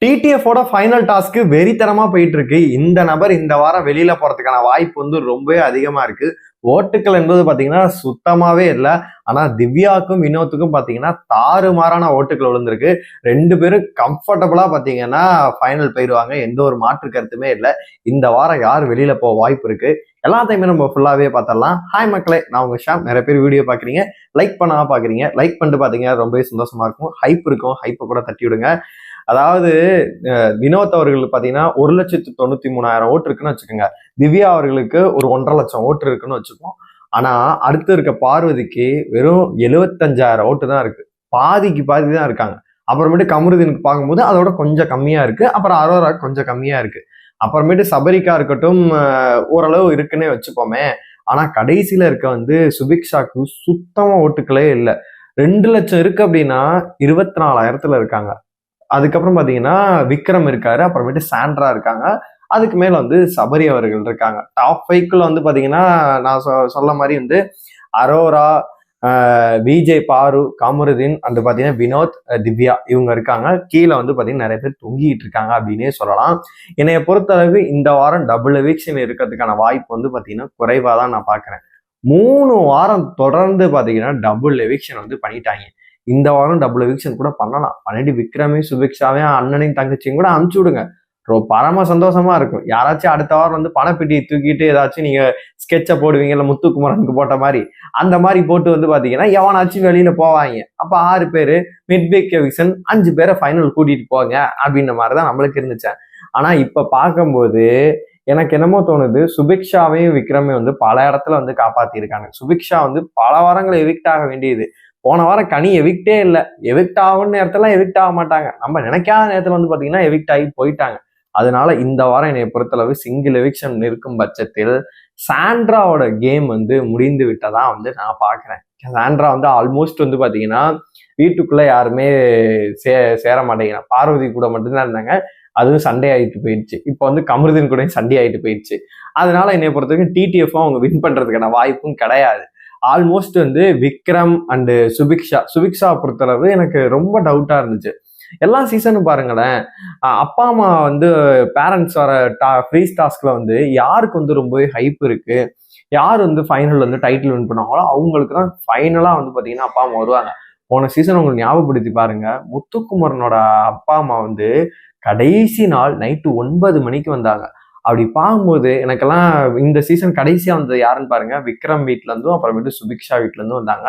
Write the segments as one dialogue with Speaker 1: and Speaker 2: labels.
Speaker 1: டிடிஎஃபோட final task வெறித்தனமா போயிட்டு இருக்கு. இந்த நபர் இந்த வாரம் வெளியில போறதுக்கான வாய்ப்பு ரொம்பவே அதிகமா இருக்கு. ஓட்டுக்கள் என்பது பாத்தீங்கன்னா சுத்தமாவே இல்லை. ஆனா திவ்யாவுக்கும் வினோத்துக்கும் பாத்தீங்கன்னா தாறுமாறான ஓட்டுக்கள் விழுந்திருக்கு. ரெண்டு பேரும் கம்ஃபர்டபுளா பாத்தீங்கன்னா ஃபைனல் போயிடுவாங்க. எந்த ஒரு மாற்று கருத்துமே இல்லை. இந்த வாரம் யார் வெளியில போக வாய்ப்பு இருக்கு எல்லாத்தையுமே நம்ம ஃபுல்லாவே பார்த்தரலாம். ஹாய் மக்களே, நான் உங்க ஷாம். நிறைய பேர் வீடியோ பாக்குறீங்க, லைக் பண்ணாம பாக்குறீங்க. லைக் பண்ணிட்டு பாத்தீங்கன்னா ரொம்பவே சந்தோஷமா இருக்கும். ஹைப் இருக்கும், ஹைப்பை கூட தட்டி விடுங்க. அதாவது வினோத் அவர்களுக்கு பாத்தீங்கன்னா 1,93,000 ஓட்டு இருக்குன்னு வச்சுக்கோங்க. திவ்யா அவர்களுக்கு ஒரு 1,50,000 லட்சம் ஓட்டு இருக்குன்னு வச்சுப்போம். ஆனா அடுத்து இருக்க பார்வதிக்கு வெறும் 75,000 ஓட்டு தான் இருக்கு. பாதிக்கு பாதி தான் இருக்காங்க. அப்புறமேட்டு கமருதீனுக்கு பார்க்கும்போது அதோட கொஞ்சம் கம்மியா இருக்கு. அப்புறம் அரோரா கொஞ்சம் கம்மியா இருக்கு. அப்புறமேட்டு சபரிக்கா இருக்கட்டும் ஓரளவு இருக்குன்னே வச்சுப்போமே. ஆனா கடைசியில இருக்க சுபிக்ஷாக்கு சுத்தமா ஓட்டுக்களே இல்லை. 2 லட்சம் இருக்கு அப்படின்னா 24,000 இருக்காங்க. அதுக்கப்புறம் பாத்தீங்கன்னா விக்ரம் இருக்காரு, அப்புறமேட்டு சாண்ட்ரா இருக்காங்க, அதுக்கு மேல சபரி அவர்கள் இருக்காங்க. டாப் 5க்குள்ள பாத்தீங்கன்னா நான் சொல்ல மாதிரி அரோரா, விஜய், பாரு, கமருதீன் அண்ட் பாத்தீங்கன்னா வினோத், திவ்யா இவங்க இருக்காங்க. கீழே பாத்தீங்கன்னா நிறைய பேர் தொங்கிட்டு இருக்காங்க அப்படின்னே சொல்லலாம். என்னைய பொறுத்தளவு இந்த வாரம் டபுள் எவிக்ஷன் இருக்கிறதுக்கான வாய்ப்பு பாத்தீங்கன்னா குறைவா தான் நான் பாக்குறேன். 3 வாரம் தொடர்ந்து பாத்தீங்கன்னா டபுள் எவிக்ஷன் பண்ணிட்டாங்க. இந்த வாரம் டபுள் எவிக்ஷன் கூட பண்ணலாம். பண்ணிட்டு விக்ரமையும் சுபிக்ஷாவையும் அண்ணனையும் தங்கச்சியும் கூட அனுப்பிச்சு விடுங்க. பரம சந்தோஷமா இருக்கும். யாராச்சும் அடுத்த வாரம் பணப்பெட்டியை தூக்கிட்டு ஏதாச்சும் நீங்க ஸ்கெட்சை போடுவீங்கல்ல, முத்துக்குமரனுக்கு போட்ட மாதிரி அந்த மாதிரி போட்டு பாத்தீங்கன்னா எவனாச்சும் வெளியில போவாங்க. அப்ப 6 பேரு மிட்வீக் எவிக்ஷன், 5 பேரை ஃபைனல் கூட்டிட்டு போங்க அப்படின்ற மாதிரிதான் நம்மளுக்கு இருந்துச்சு. ஆனா இப்ப பார்க்கும்போது எனக்கு என்னமோ தோணுது, சுபிக்ஷாவையும் விக்ரமையும் பல இடத்துல காப்பாத்தி இருக்காங்க. சுபிக்ஷா பல வாரங்கள் எவிக்ட் ஆக வேண்டியது. போன வாரம் கனி எவிக்டே இல்லை. எவிக்ட் ஆகும் நேரத்துல எவிக்ட் ஆக மாட்டாங்க. நம்ம நினைக்காத நேரத்துல பாத்தீங்கன்னா எவிக்ட் ஆகி போயிட்டாங்க. அதனால இந்த வாரம் என்னை பொறுத்தளவு சிங்கிள் எவிக்ஷன் இருக்கும் பட்சத்தில் சாண்ட்ராவோட கேம் முடிந்து விட்டதா நான் பாக்குறேன். சாண்ட்ரா ஆல்மோஸ்ட் பாத்தீங்கன்னா வீட்டுக்குள்ள யாருமே சேர மாட்டேங்கிறாங்க. பார்வதி கூட மட்டும்தான் இருந்தாங்க. அதுவும் சண்டே ஆயிட்டு போயிடுச்சு. இப்போ கமருதீன் கூட சண்டே ஆயிட்டு போயிடுச்சு. அதனால என்னை பொறுத்த வரைக்கும் டிடிஎஃப் அவங்க வின் பண்றதுக்கான வாய்ப்பும் கிடையாது. ஆல்மோஸ்ட் விக்ரம் அண்டு சுபிக்ஷா பொறுத்தளவு எனக்கு ரொம்ப டவுட்டா இருந்துச்சு. எல்லா சீசனும் பாருங்களேன், அப்பா அம்மா பேரண்ட்ஸ் வர ஃப்ரீஸ் டாஸ்க்ல யாருக்கு ரொம்பவே ஹைப் இருக்கு, யார் ஃபைனல் டைட்டில் வின் பண்ணாங்களோ அவங்களுக்கு தான் ஃபைனலா பாத்தீங்கன்னா அப்பா அம்மா வருவாங்க. போன சீசன் உங்களுக்கு ஞாபகப்படுத்தி பாருங்க, முத்துக்குமரனோட அப்பா அம்மா கடைசி நாள் நைட்டு 9 மணிக்கு வந்தாங்க. அப்படி பார்க்கும்போது எனக்கெல்லாம் இந்த சீசன் கடைசியா வந்தது யாருன்னு பாருங்க, விக்ரம் வீட்டுல இருந்தும் அப்புறமேட்டு சுபிக்ஷா வீட்டுல இருந்தும் வந்தாங்க.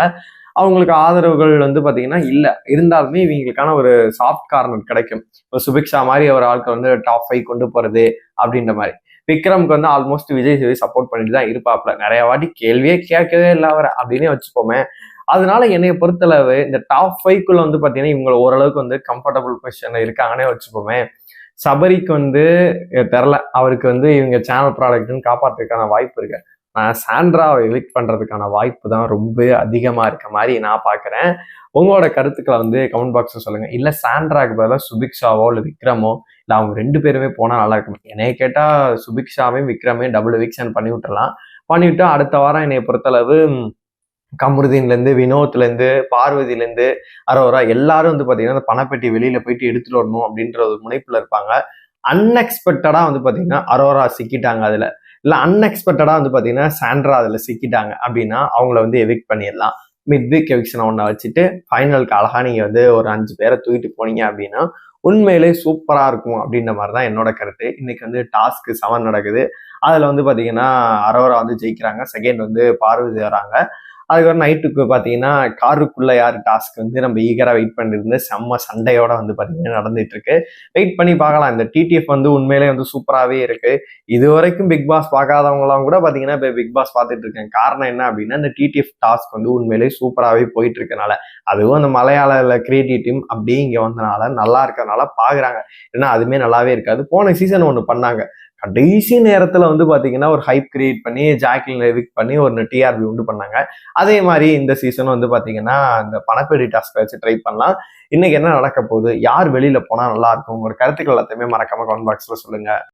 Speaker 1: அவங்களுக்கு ஆதரவுகள் பாத்தீங்கன்னா இல்ல இருந்தாலுமே இவங்களுக்கான ஒரு சாஃப்ட் கார்னர் கிடைக்கும். இப்போ சுபிக்ஷா மாதிரி ஒரு ஆட்கள் டாப் 5 கொண்டு போறது அப்படின்ற மாதிரி. விக்ரம்க்கு ஆல்மோஸ்ட் விஜய் சேவை சப்போர்ட் பண்ணிட்டு தான் இருப்பாப்ல. நிறைய வாட்டி கேள்வியே கேட்கவே இல்லை அவரை அப்படின்னே வச்சுப்போமே. அதனால என்னைய பொறுத்தளவு இந்த டாப் 5க்குள்ள பாத்தீங்கன்னா இவங்க ஓரளவுக்கு கம்ஃபர்டபுள் பொசிஷன்ல இருக்காங்கன்னே வச்சுப்போமே. சபரிக்கு தெரில, அவருக்கு இவங்க சேனல் ப்ராடக்ட்னு காப்பாற்றுறதுக்கான வாய்ப்பு இருக்கு. நான் சாண்ட்ராவை எவிக்ட் பண்றதுக்கான வாய்ப்பு தான் ரொம்ப அதிகமா இருக்க மாதிரி நான் பாக்குறேன். உங்களோட கருத்துக்களை கமெண்ட் பாக்ஸ்ல சொல்லுங்க. இல்ல சாண்ட்ராக்கு பதிலாக சுபிக்ஷாவோ இல்ல விக்ரமோ இல்ல அவங்க 2 பேருமே போனா நல்லா இருக்கும். என்னைய கேட்டா சுபிக்ஷாவையும் விக்ரமையும் டபுள் எவிக்ஷன் பண்ணி விட்டுறலாம். பண்ணிவிட்டு அடுத்த வாரம் என்னைய பொறுத்தளவு கமருதீன்ல இருந்து, வினோத்ல இருந்து, பார்வதியில இருந்து, அரோரா எல்லாரும் பாத்தீங்கன்னா அந்த பணப்பெட்டி வெளியில போயிட்டு எடுத்துட்டு வரணும் அப்படின்ற ஒரு முனைப்புல இருப்பாங்க. அன்எக்ஸ்பெக்டடா பாத்தீங்கன்னா அரோரா சிக்கிட்டாங்க அதுல, இல்ல அன்எக்ஸ்பெக்டடா பாத்தீங்கன்னா சாண்ட்ரா அதுல சிக்கிட்டாங்க அப்படின்னா அவங்கள எவிக்ட் பண்ணிடலாம். மிட்வீக் எவிக்ஷனை ஒண்ண வச்சுட்டு ஃபைனலுக்கு அழகா நீங்க ஒரு 5 பேரை தூக்கிட்டு போனீங்க அப்படின்னா உண்மையிலே சூப்பரா இருக்கும் அப்படின்ற மாதிரிதான் என்னோட கருத்து. இன்னைக்கு டாஸ்க் 7 நடக்குது. அதுல பாத்தீங்கன்னா அரோரா ஜெயிக்கிறாங்க. செகண்ட் பார்வதி வராங்க. அதுக்கப்புறம் நைட்டுக்கு பாத்தீங்கன்னா காருக்குள்ள யார் டாஸ்க் நம்ம ஈகரா வெயிட் பண்ணிட்டு செம்ம சண்டையோட பாத்தீங்கன்னா நடந்துட்டு இருக்கு. வெயிட் பண்ணி பார்க்கலாம். இந்த டிடிஎஃப் உண்மையிலே சூப்பராகவே இருக்கு. இது வரைக்கும் பிக் பாஸ் பார்க்காதவங்களாம் கூட பாத்தீங்கன்னா இப்போ பிக் பாஸ் பார்த்துட்டு இருக்கேன். காரணம் என்ன அப்படின்னா இந்த டிடிஎஃப் டாஸ்க் உண்மையிலே சூப்பராகவே போயிட்டு இருக்கனால, அதுவும் அந்த மலையாள கிரியேட்டிவ் டீம் அப்படியே இங்க வந்தனால நல்லா இருக்கிறதுனால பாக்குறாங்க. ஏன்னா அதுவுமே நல்லாவே இருக்காது. போன சீசன் ஒண்ணு பண்ணாங்க, கடைசி நேரத்துல பாத்தீங்கன்னா ஒரு ஹைப் கிரியேட் பண்ணி ஜாக்லின் எவிக்ட் பண்ணி ஒரு டிஆர்பி உண்டு பண்ணாங்க. அதே மாதிரி இந்த சீசனும் பாத்தீங்கன்னா இந்த பணப்பெட்டி டாஸ்க் வச்சு ட்ரை பண்ணலாம். இன்னைக்கு என்ன நடக்க போகுது, யார் வெளியில போனா நல்லா இருக்கும், உங்களோட கருத்துக்கள் எல்லாத்தையுமே மறக்காம கமெண்ட் பாக்ஸ்ல சொல்லுங்க.